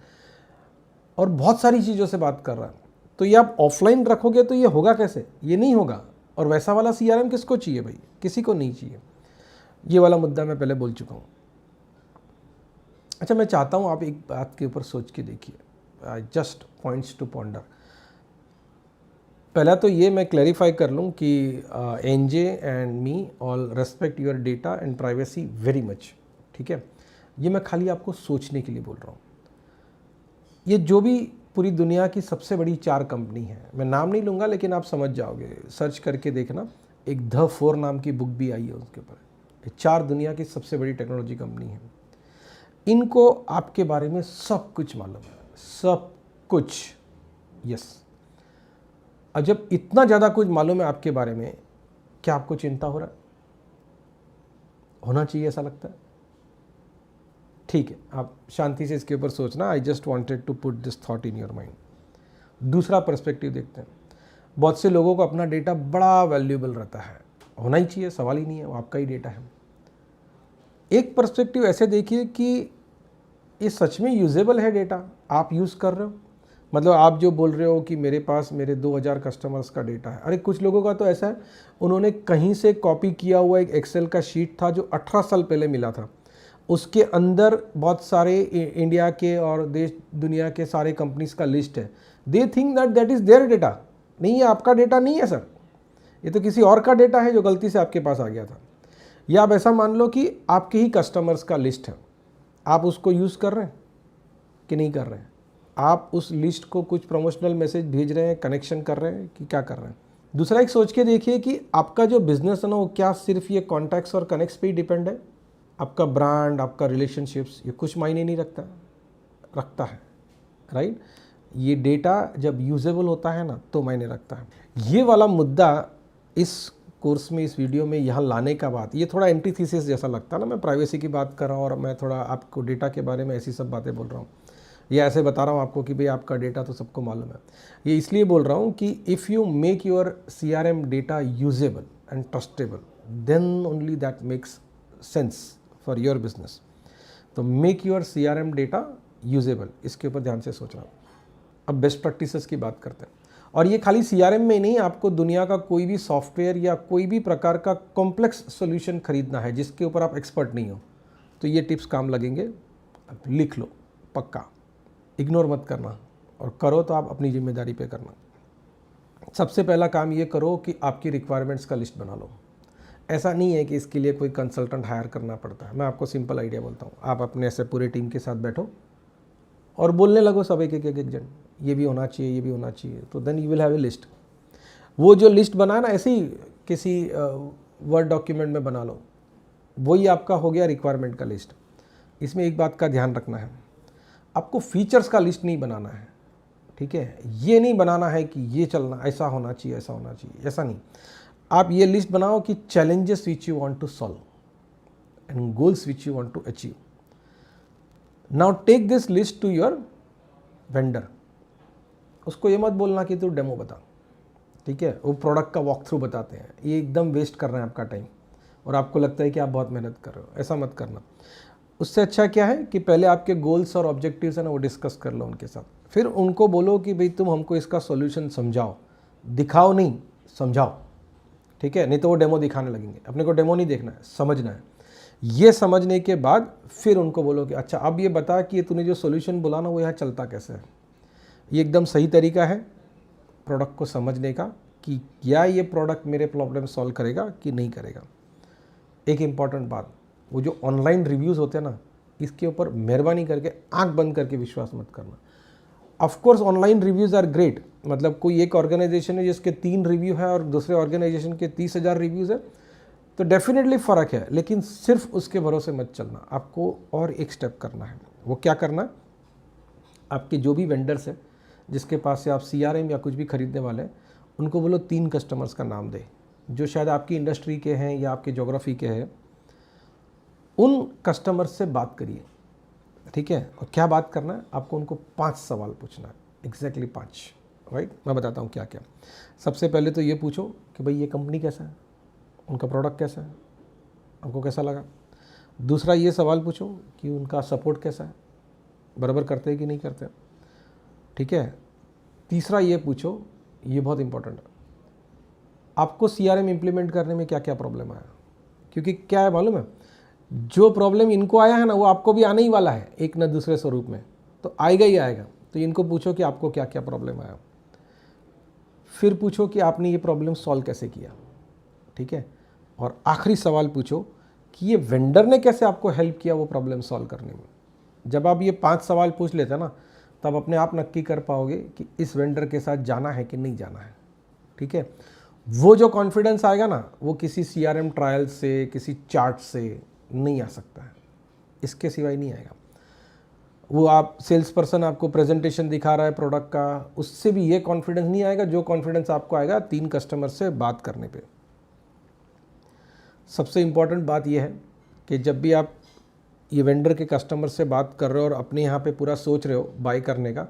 और बहुत सारी चीज़ों से बात कर रहा है। तो ये आप ऑफलाइन रखोगे तो ये होगा कैसे? ये नहीं होगा। और वैसा वाला CRM किसको चाहिए भाई? किसी को नहीं चाहिए। ये वाला मुद्दा मैं पहले बोल चुका हूँ। अच्छा, मैं चाहता हूँ आप एक बात के ऊपर सोच के देखिए, जस्ट पॉइंट्स टू पॉन्डर। पहला तो ये मैं क्लैरिफाई कर लूँ कि NJ and me all respect your data and privacy very much, ठीक है। ये मैं खाली आपको सोचने के लिए बोल रहा हूँ। ये जो भी पूरी दुनिया की सबसे बड़ी 4 कंपनी है, मैं नाम नहीं लूँगा लेकिन आप समझ जाओगे, सर्च करके देखना, एक द 4 नाम की बुक भी आई है उसके ऊपर। ये 4 दुनिया की सबसे बड़ी टेक्नोलॉजी कंपनी है। इनको आपके बारे में सब कुछ मालूम है, सब कुछ, यस। और जब इतना ज़्यादा कुछ मालूम है आपके बारे में, क्या आपको चिंता हो रहा है? होना चाहिए ऐसा लगता है? ठीक है, आप शांति से इसके ऊपर सोचना। I just wanted to put this thought in your mind. दूसरा पर्सपेक्टिव देखते हैं। बहुत से लोगों को अपना डेटा बड़ा वैल्यूएबल रहता है, होना ही चाहिए, सवाल ही नहीं है, वो आपका ही डेटा है। एक पर्सपेक्टिव ऐसे देखिए कि ये सच में यूजेबल है डेटा, आप यूज़ कर रहे हो। मतलब आप जो बोल रहे हो कि मेरे पास मेरे 2000 कस्टमर्स का डेटा है, अरे कुछ लोगों का तो ऐसा है, उन्होंने कहीं से कॉपी किया हुआ एक एक्सेल का शीट था जो 18 साल पहले मिला था, उसके अंदर बहुत सारे इंडिया के और देश दुनिया के सारे कंपनीज का लिस्ट है। They think that that is there data. नहीं, ये आपका डेटा नहीं है सर, ये तो किसी और का डेटा है जो गलती से आपके पास आ गया था। या आप ऐसा मान लो कि आपके ही कस्टमर्स का लिस्ट है, आप उसको यूज़ कर रहे हैं कि नहीं कर रहे हैं? आप उस लिस्ट को कुछ प्रमोशनल मैसेज भेज रहे हैं, कनेक्शन कर रहे हैं कि क्या कर रहे हैं? दूसरा एक सोच के देखिए कि आपका जो बिजनेस है ना, वो क्या सिर्फ ये कॉन्टैक्ट्स और कनेक्ट्स पे ही डिपेंड है? आपका ब्रांड, आपका रिलेशनशिप्स, ये कुछ मायने नहीं रखता? रखता है, राइट। ये डेटा जब यूजेबल होता है ना तो मायने रखता है। ये वाला मुद्दा इस कोर्स में, इस वीडियो में यहाँ लाने का बात, ये थोड़ा एंटीथीसिस जैसा लगता है ना। मैं प्राइवेसी की बात कर रहा हूँ और मैं थोड़ा आपको डेटा के बारे में ऐसी सब बातें बोल रहा हूँ, या ऐसे बता रहा हूँ आपको कि भाई आपका डेटा तो सबको मालूम है। ये इसलिए बोल रहा हूँ कि if you make your CRM data usable and trustable, then only that makes sense for your business. तो make your CRM data usable, इसके ऊपर ध्यान से सोचना। अब बेस्ट प्रैक्टिसेस की बात करते हैं। और ये खाली CRM में ही नहीं, आपको दुनिया का कोई भी सॉफ्टवेयर या कोई भी प्रकार का कॉम्प्लेक्स सॉल्यूशन खरीदना है जिसके ऊपर आप एक्सपर्ट नहीं हो, तो ये टिप्स काम लगेंगे। अब लिख लो पक्का, इग्नोर मत करना, और करो तो आप अपनी जिम्मेदारी पे करना। सबसे पहला काम ये करो कि आपकी रिक्वायरमेंट्स का लिस्ट बना लो। ऐसा नहीं है कि इसके लिए कोई कंसल्टेंट हायर करना पड़ता है। मैं आपको सिंपल आइडिया बोलता हूँ, आप अपने ऐसे पूरे टीम के साथ बैठो और बोलने लगो सब एक एक जन, ये भी होना चाहिए, ये भी होना चाहिए। तो then you will have a list. वो जो लिस्ट बनाए ना, ऐसे ही किसी वर्ड डॉक्यूमेंट में बना लो, वही आपका हो गया रिक्वायरमेंट का लिस्ट। इसमें एक बात का ध्यान रखना है, आपको फीचर्स का लिस्ट नहीं बनाना है, ठीक है। ये नहीं बनाना है कि ये चलना, ऐसा होना चाहिए, ऐसा होना चाहिए, ऐसा नहीं। आप ये लिस्ट बनाओ कि challenges which you want to solve and goals which you want to achieve. Now take this list to your vendor. उसको ये मत बोलना कि तू डेमो बता, ठीक है। वो प्रोडक्ट का वॉक थ्रू बताते हैं, ये एकदम वेस्ट कर रहे हैं आपका टाइम, और आपको लगता है कि आप बहुत मेहनत कर रहे हो। ऐसा मत करना। उससे अच्छा क्या है कि पहले आपके गोल्स और ऑब्जेक्टिव्स हैं ना, वो डिस्कस कर लो उनके साथ। फिर उनको बोलो कि भाई तुम हमको इसका सॉल्यूशन समझाओ, दिखाओ नहीं, समझाओ, ठीक है। नहीं तो वो डेमो दिखाने लगेंगे। अपने को डेमो नहीं देखना है, समझना है। ये समझने के बाद फिर उनको बोलो कि अच्छा अब ये बता कि ये तूने जो सॉल्यूशन बोला ना, वो यहाँ चलता कैसे है। ये एकदम सही तरीका है प्रोडक्ट को समझने का कि क्या ये प्रोडक्ट मेरे प्रॉब्लम सॉल्व करेगा कि नहीं करेगा। एक इम्पॉर्टेंट बात, वो जो ऑनलाइन रिव्यूज़ होते हैं ना, इसके ऊपर मेहरबानी करके आंख बंद करके विश्वास मत करना। Of course online reviews are great, मतलब कोई एक ऑर्गेनाइजेशन है जिसके 3 रिव्यू है और दूसरे ऑर्गेनाइजेशन के 30,000 रिव्यूज़ है, तो डेफिनेटली फ़र्क है, लेकिन सिर्फ उसके भरोसे मत चलना। आपको और एक स्टेप करना है। वो क्या करना है, आपके जो भी वेंडर्स हैं जिसके पास से आप CRM या कुछ भी खरीदने वाले हैं, उनको बोलो 3 कस्टमर्स का नाम दे जो शायद आपकी इंडस्ट्री के हैं या आपके ज्योग्राफी के हैं। उन कस्टमर्स से बात करिए, ठीक है। और क्या बात करना है आपको, उनको 5 सवाल पूछना है, एग्जैक्टली 5, राइट। मैं बताता हूँ क्या क्या। सबसे पहले तो ये पूछो कि भाई ये कंपनी कैसा है, उनका प्रोडक्ट कैसा है, आपको कैसा लगा। दूसरा ये सवाल पूछो कि उनका सपोर्ट कैसा है, बराबर करते हैं कि नहीं करते, ठीक है। तीसरा ये पूछो, ये बहुत इंपॉर्टेंट है, आपको CRM इम्प्लीमेंट करने में क्या क्या प्रॉब्लम आया। क्योंकि क्या है मालूम है, जो प्रॉब्लम इनको आया है ना, वो आपको भी आने ही वाला है एक न दूसरे स्वरूप में, तो आएगा ही आएगा। तो इनको पूछो कि आपको क्या क्या प्रॉब्लम आया, फिर पूछो कि आपने ये प्रॉब्लम सॉल्व कैसे किया, ठीक है। और आखिरी सवाल पूछो कि ये वेंडर ने कैसे आपको हेल्प किया वो प्रॉब्लम सॉल्व करने में। जब आप ये 5 सवाल पूछ लेते हैं ना, तब अपने आप नक्की कर पाओगे कि इस वेंडर के साथ जाना है कि नहीं जाना है, ठीक है। वो जो कॉन्फिडेंस आएगा ना, वो किसी CRM ट्रायल से, किसी चार्ट से नहीं आ सकता है, इसके सिवाय नहीं आएगा। वो आप सेल्स पर्सन आपको प्रेजेंटेशन दिखा रहा है प्रोडक्ट का, उससे भी ये कॉन्फिडेंस नहीं आएगा जो कॉन्फिडेंस आपको आएगा 3 कस्टमर से बात करने पे। सबसे इम्पॉर्टेंट बात यह है कि जब भी आप ये वेंडर के कस्टमर से बात कर रहे हो और अपने यहाँ पे पूरा सोच रहे हो बाय करने का,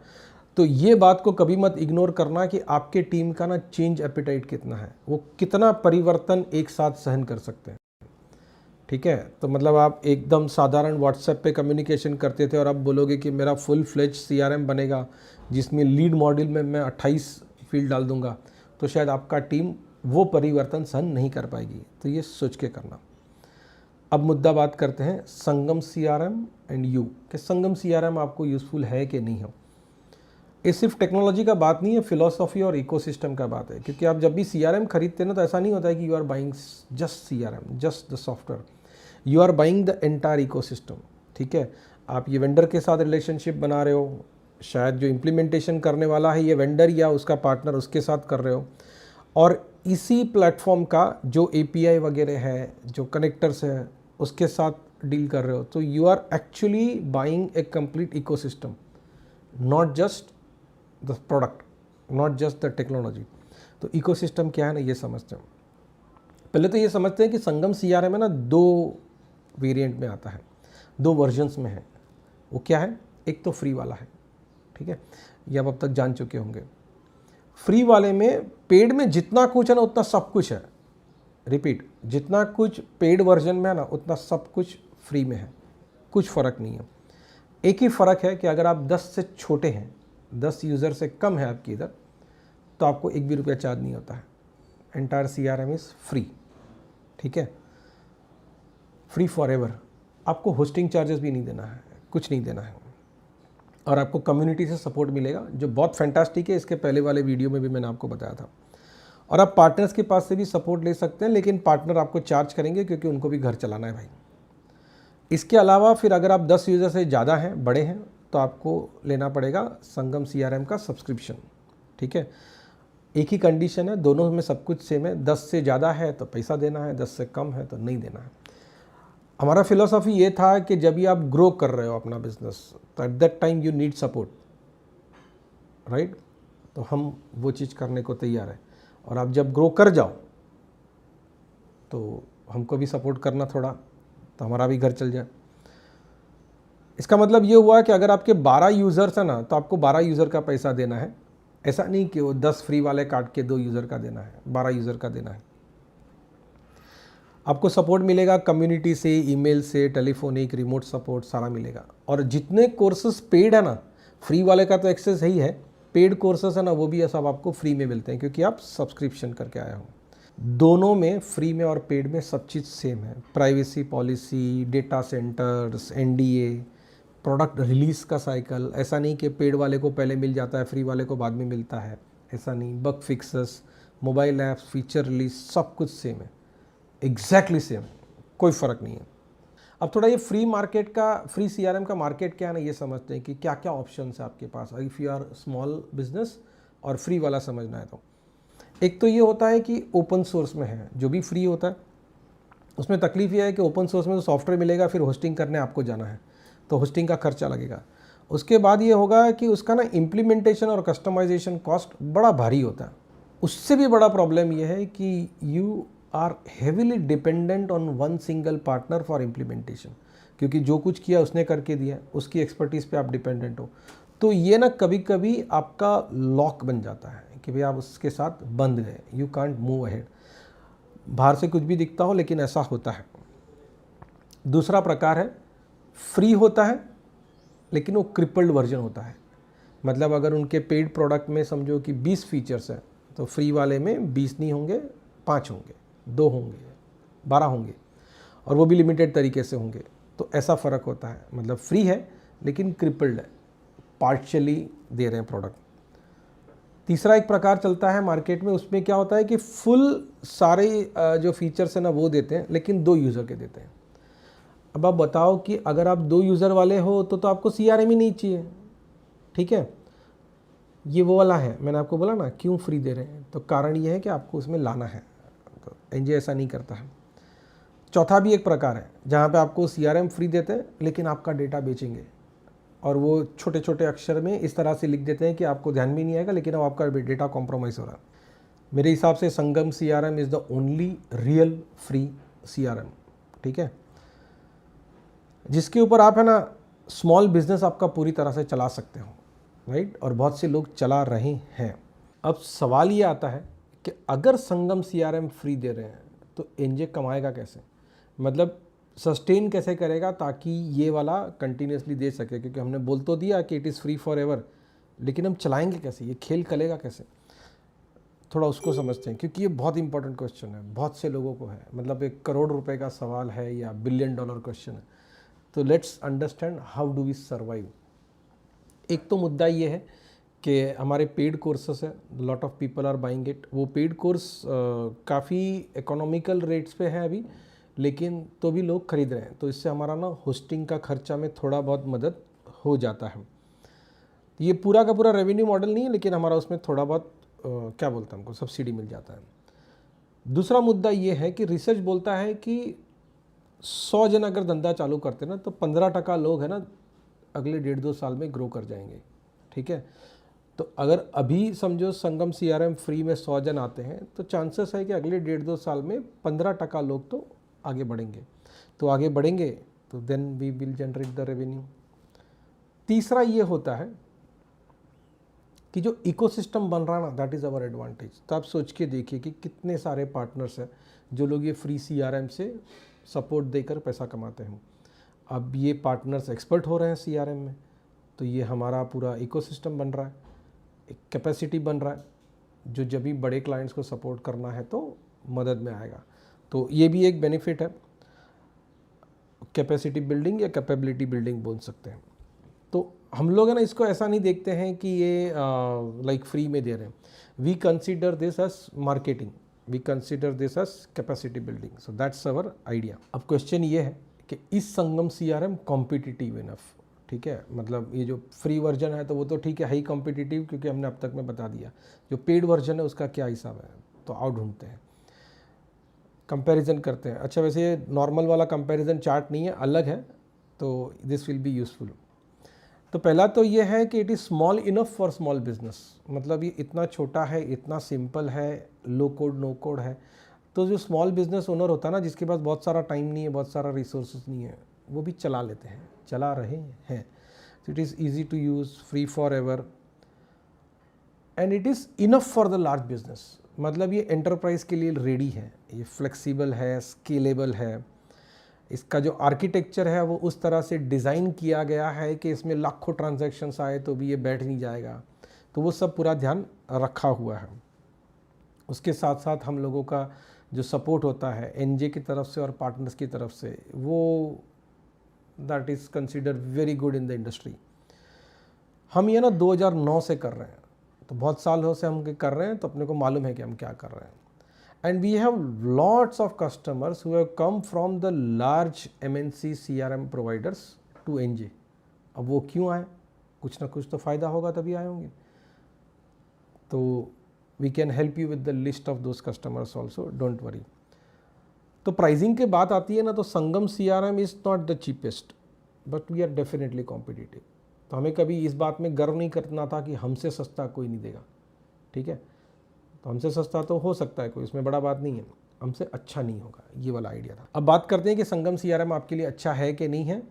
तो ये बात को कभी मत इग्नोर करना कि आपके टीम का ना चेंज एपिटाइट कितना है, वो कितना परिवर्तन एक साथ सहन कर सकते हैं, ठीक है। तो मतलब आप एकदम साधारण व्हाट्सएप पे कम्युनिकेशन करते थे और अब बोलोगे कि मेरा फुल फ्लेज CRM बनेगा जिसमें लीड मॉड्यूल में मैं 28 फील्ड डाल दूंगा, तो शायद आपका टीम वो परिवर्तन सहन नहीं कर पाएगी। तो ये सोच के करना। अब मुद्दा बात करते हैं संगम CRM एंड यू, कि संगम CRM आपको यूज़फुल है कि नहीं हो। ये सिर्फ टेक्नोलॉजी का बात नहीं है, फिलॉसफी और इकोसिस्टम का बात है। क्योंकि आप जब भी CRM खरीदते हैं ना, तो ऐसा नहीं होता है कि you are buying just CRM, just the software, you are buying the entire ecosystem, ठीक है। आप ये वेंडर के साथ रिलेशनशिप बना रहे हो, शायद जो इम्प्लीमेंटेशन करने वाला है ये वेंडर या उसका पार्टनर, उसके साथ कर रहे हो, और इसी प्लेटफॉर्म का जो API वगैरह है, जो कनेक्टर्स है, उसके साथ डील कर रहे हो। तो you are actually buying a complete ecosystem, not just the product, not just the technology. तो इकोसिस्टम क्या है ना, ये समझते हैं। पहले तो ये समझते हैं कि संगम CRM है ना, 2 वेरिएंट में आता है, 2 वर्जन्स में है। वो क्या है, एक तो फ्री वाला है, ठीक है, ये आप अब तक जान चुके होंगे। फ्री वाले में पेड में जितना कुछ है ना उतना सब कुछ है। रिपीट, जितना कुछ पेड वर्जन में है ना उतना सब कुछ फ्री में है, कुछ फ़र्क नहीं है। एक ही फ़र्क है कि अगर आप 10 से छोटे हैं, 10 यूज़र से कम है आपकी इधर, तो आपको 1 भी रुपया चार्ज नहीं होता है। एंटायर CRM इज़ फ्री, ठीक है, फ्री फॉर एवर। आपको होस्टिंग चार्जेस भी नहीं देना है, कुछ नहीं देना है, और आपको कम्युनिटी से सपोर्ट मिलेगा जो बहुत फैंटास्टिक है। इसके पहले वाले वीडियो में भी मैंने आपको बताया था। और आप पार्टनर्स के पास से भी सपोर्ट ले सकते हैं, लेकिन पार्टनर आपको चार्ज करेंगे क्योंकि उनको भी घर चलाना है भाई। इसके अलावा फिर अगर आप 10 यूज़र से ज़्यादा हैं, बड़े हैं, तो आपको लेना पड़ेगा संगम CRM का सब्सक्रिप्शन, ठीक है। एक ही कंडीशन है, दोनों में सब कुछ सेम है। 10 से ज़्यादा है तो पैसा देना है, 10 से कम है तो नहीं देना है। हमारा फिलॉसफी ये था कि जब भी आप ग्रो कर रहे हो अपना बिजनेस, तो at that time you need support, right. तो हम वो चीज़ करने को तैयार है। और आप जब ग्रो कर जाओ तो हमको भी सपोर्ट करना थोड़ा, तो हमारा भी घर चल जाए। इसका मतलब ये हुआ कि अगर आपके 12 यूज़र्स हैं ना, तो आपको 12 यूज़र का पैसा देना है। ऐसा नहीं कि वो 10 फ्री वाले काट के 2 यूज़र का देना है, 12 यूज़र का देना है। आपको सपोर्ट मिलेगा कम्युनिटी से, ईमेल से, टेलीफोनिक, रिमोट सपोर्ट सारा मिलेगा। और जितने कोर्सेज पेड है ना, फ्री वाले का तो एक्सेस ही है, पेड कोर्सेज है ना वो भी सब आपको फ्री में मिलते हैं क्योंकि आप सब्सक्रिप्शन करके आए हो। दोनों में, फ्री में और पेड में, सब चीज़ सेम है। Privacy policy, data centres, NDA, product release का साइकिल। ऐसा नहीं कि पेड वाले को पहले मिल जाता है, फ्री वाले को बाद में मिलता है, ऐसा नहीं। Bug fixes, mobile apps, feature release, सब कुछ सेम है, एग्जैक्टली सेम, कोई फ़र्क नहीं है। अब थोड़ा ये फ्री CRM का मार्केट क्या है ना, ये समझते हैं कि क्या क्या ऑप्शन है आपके पास if you are small business, और फ्री वाला समझना है तो एक तो ये होता है कि ओपन सोर्स में है, जो भी फ्री होता है उसमें तकलीफ ये है कि ओपन सोर्स में तो सॉफ्टवेयर मिलेगा, फिर होस्टिंग करने आपको जाना है तो होस्टिंग का खर्चा लगेगा। उसके बाद ये होगा कि उसका ना इम्प्लीमेंटेशन और कस्टमाइजेशन कॉस्ट बड़ा भारी होता है। उससे भी बड़ा प्रॉब्लम ये है कि you are heavily dependent on one single partner for implementation, क्योंकि जो कुछ किया उसने करके दिया, उसकी एक्सपर्टीज़ पे आप डिपेंडेंट हो। तो ये ना कभी कभी आपका लॉक बन जाता है कि भाई आप उसके साथ बंध गए, यू कांट मूव अहेड। बाहर से कुछ भी दिखता हो लेकिन ऐसा होता है। दूसरा प्रकार है फ्री होता है लेकिन वो क्रिपल्ड वर्जन होता है। मतलब अगर उनके पेड प्रोडक्ट में समझो कि 20 फीचर्स हैं तो फ्री वाले में 20 नहीं होंगे, 5 होंगे, 2 होंगे, 12 होंगे, और वो भी लिमिटेड तरीके से होंगे। तो ऐसा फ़र्क होता है। मतलब फ्री है लेकिन क्रिपल्ड है, पार्शियली दे रहे हैं प्रोडक्ट। तीसरा एक प्रकार चलता है मार्केट में, उसमें क्या होता है कि फुल सारे जो फीचर्स हैं ना वो देते हैं लेकिन 2 यूज़र के देते हैं। अब आप बताओ कि अगर आप 2 यूज़र वाले हो तो आपको CRM ही नहीं चाहिए, ठीक है। ये वो वाला है, मैंने आपको बोला ना क्यों फ्री दे रहे हैं, तो कारण ये है कि आपको उसमें लाना है। तो एनजे ऐसा नहीं करता है। चौथा भी एक प्रकार है जहाँ पे आपको CRM फ्री देते हैं लेकिन आपका डेटा बेचेंगे, और वो छोटे छोटे अक्षर में इस तरह से लिख देते हैं कि आपको ध्यान भी नहीं आएगा, लेकिन अब आपका डेटा कॉम्प्रोमाइज़ हो रहा है। मेरे हिसाब से संगम CRM is the only real free CRM, ठीक है, जिसके ऊपर आप है ना स्मॉल बिजनेस आपका पूरी तरह से चला सकते हो, राइट। और बहुत से लोग चला रहे हैं। अब सवाल ये आता है कि अगर संगम CRM फ्री दे रहे हैं तो एनजे कमाएगा कैसे, मतलब सस्टेन कैसे करेगा ताकि ये वाला कंटिन्यूसली दे सके, क्योंकि हमने बोल तो दिया कि it is free for ever, लेकिन हम चलाएंगे कैसे, ये खेल चलेगा कैसे, थोड़ा उसको समझते हैं, क्योंकि ये बहुत इंपॉर्टेंट क्वेश्चन है, बहुत से लोगों को है। मतलब 1 करोड़ रुपए का सवाल है या $1 बिलियन क्वेश्चन है। तो let's understand how do we survive. एक तो मुद्दा ये है कि हमारे पेड कोर्सेस है, lot of people are buying it. वो पेड कोर्स काफ़ी इकोनॉमिकल रेट्स पे है अभी, लेकिन तो भी लोग खरीद रहे हैं, तो इससे हमारा ना होस्टिंग का खर्चा में थोड़ा बहुत मदद हो जाता है। ये पूरा का पूरा रेवेन्यू मॉडल नहीं है, लेकिन हमारा उसमें थोड़ा बहुत क्या बोलते हैं, हमको सब्सिडी मिल जाता है। दूसरा मुद्दा ये है कि रिसर्च बोलता है कि 100 जन अगर धंधा चालू करते ना तो 15% लोग है ना अगले 1.5-2 साल में ग्रो कर जाएंगे, ठीक है। तो अगर अभी समझो संगम CRM फ्री में 100 जन आते हैं तो चांसेस है कि अगले 1.5-2 साल में 15% लोग तो आगे बढ़ेंगे। तो आगे बढ़ेंगे तो then we will generate the revenue. तीसरा ये होता है कि जो इकोसिस्टम बन रहा है ना, दैट इज़ आवर एडवांटेज। तो आप सोच के देखिए कि कितने सारे पार्टनर्स हैं जो लोग ये फ्री CRM से सपोर्ट देकर पैसा कमाते हैं। अब ये पार्टनर्स एक्सपर्ट हो रहे हैं CRM में, तो ये हमारा पूरा इकोसिस्टम बन रहा है, एक कैपेसिटी बन रहा है, जो जब भी बड़े क्लाइंट्स को सपोर्ट करना है तो मदद में आएगा। तो ये भी एक बेनिफिट है, कैपेसिटी बिल्डिंग या कैपेबिलिटी बिल्डिंग बोल सकते हैं। तो हम लोग है ना इसको ऐसा नहीं देखते हैं कि ये लाइक फ्री में दे रहे हैं। We consider this as marketing, we consider this as capacity building, so that's our idea. अब क्वेश्चन ये है कि इस संगम CRM कॉम्पिटिटिव इनफ, ठीक है। मतलब ये जो फ्री वर्जन है तो वो तो ठीक है, हाई कॉम्पिटिटिव, क्योंकि हमने अब तक में बता दिया। जो पेड वर्जन है उसका क्या हिसाब है, तो आओ ढूंढते हैं, कंपैरिजन करते हैं। अच्छा, वैसे ये नॉर्मल वाला कंपैरिजन चार्ट नहीं है, अलग है, तो दिस विल बी यूजफुल। तो पहला तो ये है कि it is small enough for small business, मतलब ये इतना छोटा है, इतना सिंपल है, लो कोड नो कोड है। तो जो स्मॉल बिजनेस ओनर होता है ना, जिसके पास बहुत सारा टाइम नहीं है, बहुत सारा रिसोर्सेज नहीं है, वो भी चला लेते हैं, चला रहे हैं। तो it is easy to use, free forever, and it is enough for the large business. मतलब ये एंटरप्राइज के लिए रेडी है, ये फ्लेक्सिबल है, स्केलेबल है। इसका जो आर्किटेक्चर है वो उस तरह से डिज़ाइन किया गया है कि इसमें लाखों ट्रांजैक्शंस आए तो भी ये बैठ नहीं जाएगा। तो वो सब पूरा ध्यान रखा हुआ है। उसके साथ साथ हम लोगों का जो सपोर्ट होता है एनजे की तरफ से और पार्टनर्स की तरफ से, वो that is consider very good in the industry. हम ये ना 2009 से कर रहे हैं, तो बहुत सालों से हम कर रहे हैं, तो अपने को मालूम है कि हम क्या कर रहे हैं। And we have lots of customers who have come from the large MNC CRM providers to NJ. अब वो क्यों आए? कुछ ना कुछ तो फ़ायदा होगा तभी आए होंगे. तो we can help you with the list of those customers also, don't worry. तो प्राइसिंग के बात आती है ना, तो Sangam CRM is not the cheapest but we are definitely competitive. तो हमें कभी इस बात में गर्व नहीं करना था कि हमसे सस्ता कोई नहीं देगा. ठीक है, तो हमसे सस्ता तो हो सकता है कोई, इसमें बड़ा बात नहीं है, हमसे अच्छा नहीं होगा, ये वाला आइडिया था. अब बात करते हैं कि संगम CRM आपके लिए अच्छा है कि नहीं है.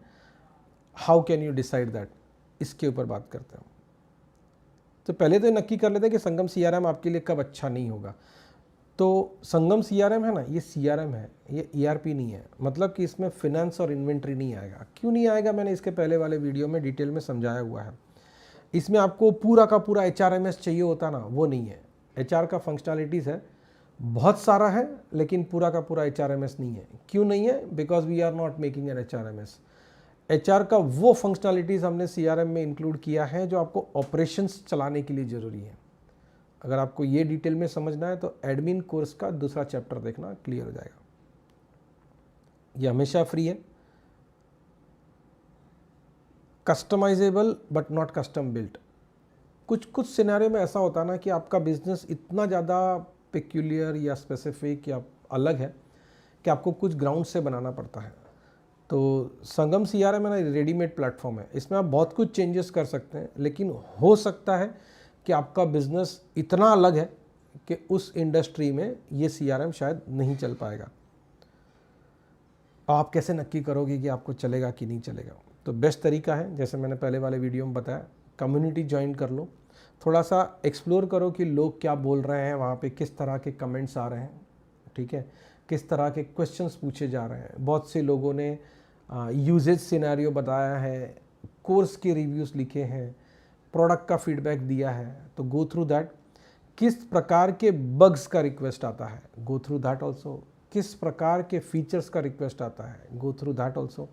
How can you decide that, इसके ऊपर बात करते हैं. तो पहले तो नक्की कर लेते हैं कि संगम CRM आपके लिए कब अच्छा नहीं होगा. तो संगम CRM है ना, ये CRM है, ये ERP नहीं है. मतलब कि इसमें फिनेंस और इन्वेंट्री नहीं आएगा. क्यों नहीं आएगा, मैंने इसके पहले वाले वीडियो में डिटेल में समझाया हुआ है. इसमें आपको पूरा का पूरा HRMS चाहिए होता ना, वो नहीं है. HR का फंक्शनैलिटीज़ है, बहुत सारा है, लेकिन पूरा का पूरा HRMS नहीं है. क्यों नहीं है? Because we are not making an HRMS. HR का वो फंक्शनैलिटीज़ हमने CRM में इंक्लूड किया है जो आपको ऑपरेशंस चलाने के लिए ज़रूरी है. अगर आपको ये डिटेल में समझना है तो एडमिन कोर्स का दूसरा चैप्टर देखना, क्लियर हो जाएगा. ये हमेशा फ्री है. Customizable but not custom built. कुछ सिनेरियो में ऐसा होता है ना कि आपका बिजनेस इतना ज़्यादा पेक्यूलियर या स्पेसिफिक या अलग है कि आपको कुछ ग्राउंड से बनाना पड़ता है. तो संगम CRM है ना, रेडीमेड प्लेटफॉर्म है. इसमें आप बहुत कुछ चेंजेस कर सकते हैं, लेकिन हो सकता है कि आपका बिजनेस इतना अलग है कि उस इंडस्ट्री में ये CRM शायद नहीं चल पाएगा. आप कैसे नक्की करोगे कि आपको चलेगा कि नहीं चलेगा? तो बेस्ट तरीका है, जैसे मैंने पहले वाले वीडियो में बताया, कम्युनिटी ज्वाइन कर लो. थोड़ा सा एक्सप्लोर करो कि लोग क्या बोल रहे हैं वहाँ पे, किस तरह के कमेंट्स आ रहे हैं. ठीक है, किस तरह के क्वेश्चंस पूछे जा रहे हैं. बहुत से लोगों ने यूजेज सिनेरियो बताया है, कोर्स के रिव्यूज़ लिखे हैं, प्रोडक्ट का फीडबैक दिया है. तो गो थ्रू दैट. किस प्रकार के बग्स का रिक्वेस्ट आता है, गो थ्रू दैट ऑल्सो. किस प्रकार के फीचर्स का रिक्वेस्ट आता है, गो थ्रू दैट ऑल्सो.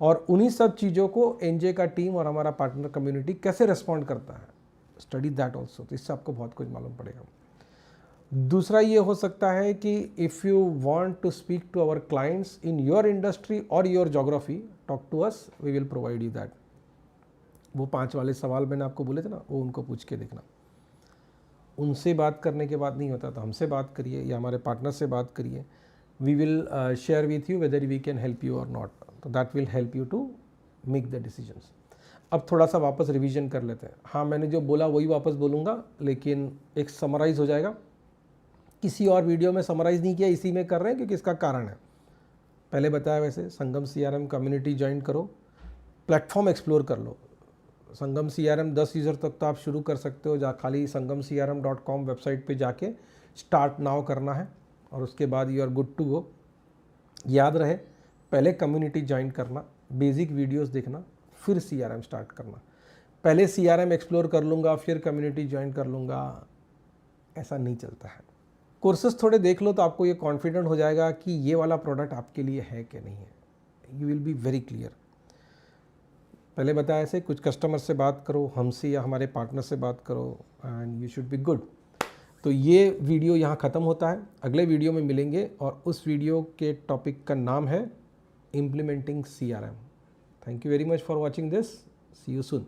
और उन्हीं सब चीज़ों को NJ का टीम और हमारा पार्टनर कम्युनिटी कैसे रिस्पॉन्ड करता है, स्टडी दैट ऑल्सो. तो इससे आपको बहुत कुछ मालूम पड़ेगा. दूसरा ये हो सकता है कि if you want to speak to our clients in your industry और your geography, talk to us, we will provide you that. वो 5 वाले सवाल मैंने आपको बोले थे ना, वो उनको पूछ के देखना. उनसे बात करने के बाद नहीं होता तो हमसे बात करिए या हमारे पार्टनर से बात करिए. We will share with you whether we can help you or not. तो that will help you to make the decisions. अब थोड़ा सा वापस रिवीजन कर लेते हैं. हाँ, मैंने जो बोला वही वापस बोलूँगा, लेकिन एक समराइज़ हो जाएगा. किसी और वीडियो में समराइज़ नहीं किया, इसी में कर रहे हैं क्योंकि इसका कारण है. पहले बताया वैसे संगम CRM कम्युनिटी ज्वाइन करो, प्लेटफॉर्म एक्सप्लोर कर लो. संगम CRM 10 यूज़र तक तो आप शुरू कर सकते हो. खाली sangamcrm.com वेबसाइट पे जाके स्टार्ट नाउ करना है और उसके बाद you are good to go. याद रहे, पहले कम्युनिटी ज्वाइन करना, बेसिक वीडियोस देखना, फिर CRM स्टार्ट करना. पहले CRM एक्सप्लोर कर लूँगा फिर कम्युनिटी ज्वाइन कर लूँगा, ऐसा नहीं चलता है. कोर्सेज थोड़े देख लो तो आपको ये कॉन्फिडेंट हो जाएगा कि ये वाला प्रोडक्ट आपके लिए है कि नहीं है. You will be very clear. पहले बताया ऐसे, कुछ कस्टमर से बात करो, हमसे या हमारे पार्टनर से बात करो, and you should be good. तो ये वीडियो यहाँ ख़त्म होता है. अगले वीडियो में मिलेंगे और उस वीडियो के टॉपिक का नाम है implementing CRM. Thank you very much for watching this. See you soon.